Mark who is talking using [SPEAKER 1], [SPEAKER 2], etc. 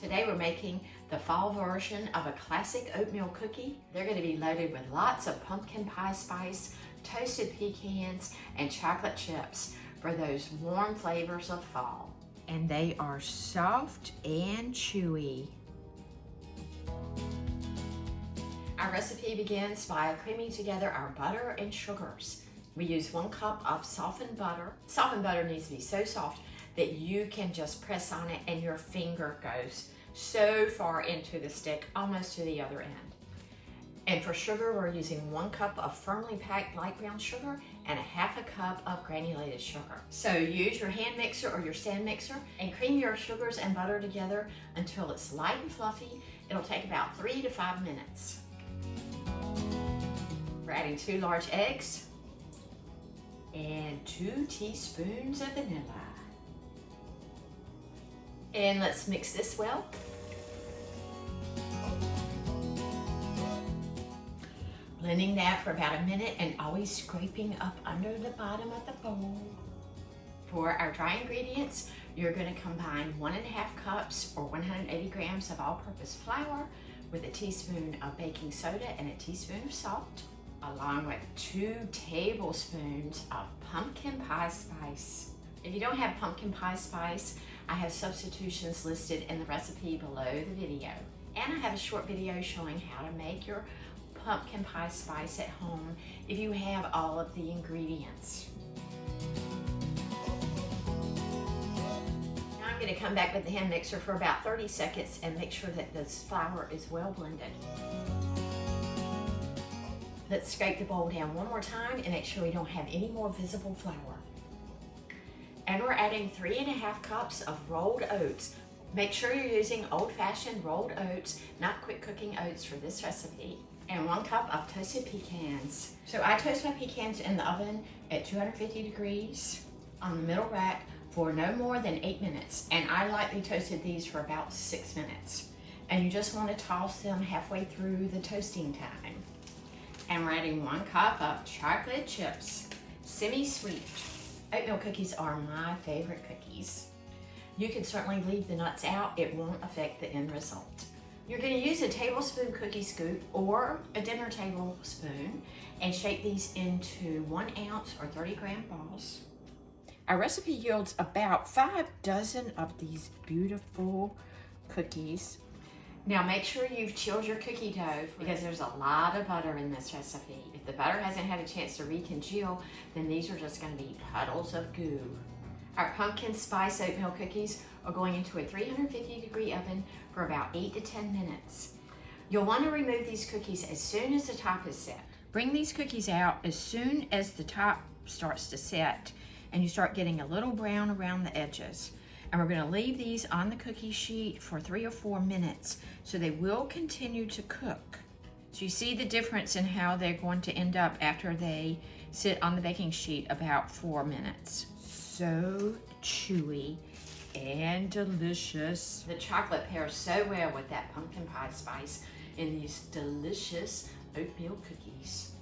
[SPEAKER 1] Today we're making the fall version of a classic oatmeal cookie. They're going to be loaded with lots of pumpkin pie spice, toasted pecans, and chocolate chips for those warm flavors of fall. And they are soft and chewy. Our recipe begins by creaming together our butter and sugars. We use 1 cup of softened butter. Softened butter needs to be so soft that you can just press on it and your finger goes so far into the stick, almost to the other end. And for sugar, we're using 1 cup of firmly packed light brown sugar and 1/2 cup of granulated sugar. So use your hand mixer or your stand mixer and cream your sugars and butter together until it's light and fluffy. It'll take about 3 to 5 minutes. We're adding 2 large eggs and 2 teaspoons of vanilla. And let's mix this well. Blending that for about a minute and always scraping up under the bottom of the bowl. For our dry ingredients, you're going to combine 1.5 cups or 180 grams of all-purpose flour with a teaspoon of baking soda and a teaspoon of salt, along with 2 tablespoons of pumpkin pie spice. If you don't have pumpkin pie spice, I have substitutions listed in the recipe below the video. And I have a short video showing how to make your pumpkin pie spice at home if you have all of the ingredients. Now I'm going to come back with the hand mixer for about 30 seconds and make sure that this flour is well blended. Let's scrape the bowl down one more time and make sure we don't have any more visible flour. And we're adding 3.5 cups of rolled oats. Make sure you're using old-fashioned rolled oats, not quick cooking oats for this recipe. And 1 cup of toasted pecans. So I toast my pecans in the oven at 250 degrees on the middle rack for no more than 8 minutes. And I lightly toasted these for about 6 minutes. And you just want to toss them halfway through the toasting time. And we're adding 1 cup of chocolate chips, semi-sweet. Oatmeal cookies are my favorite cookies. You can certainly leave the nuts out. It won't affect the end result. You're going to use a tablespoon cookie scoop or a dinner tablespoon and shape these into 1 ounce or 30-gram balls. Our recipe yields about 5 dozen of these beautiful cookies. Now make sure you've chilled your cookie dough because there's a lot of butter in this recipe. If the butter hasn't had a chance to recongeal, then these are just going to be puddles of goo. Our pumpkin spice oatmeal cookies are going into a 350-degree oven for about 8 to 10 minutes. You'll want to remove these cookies as soon as the top is set. Bring these cookies out as soon as the top starts to set and you start getting a little brown around the edges. And we're going to leave these on the cookie sheet for 3 or 4 minutes so they will continue to cook. So you see the difference in how they're going to end up after they sit on the baking sheet about 4 minutes. So chewy and delicious. The chocolate pairs so well with that pumpkin pie spice in these delicious oatmeal cookies.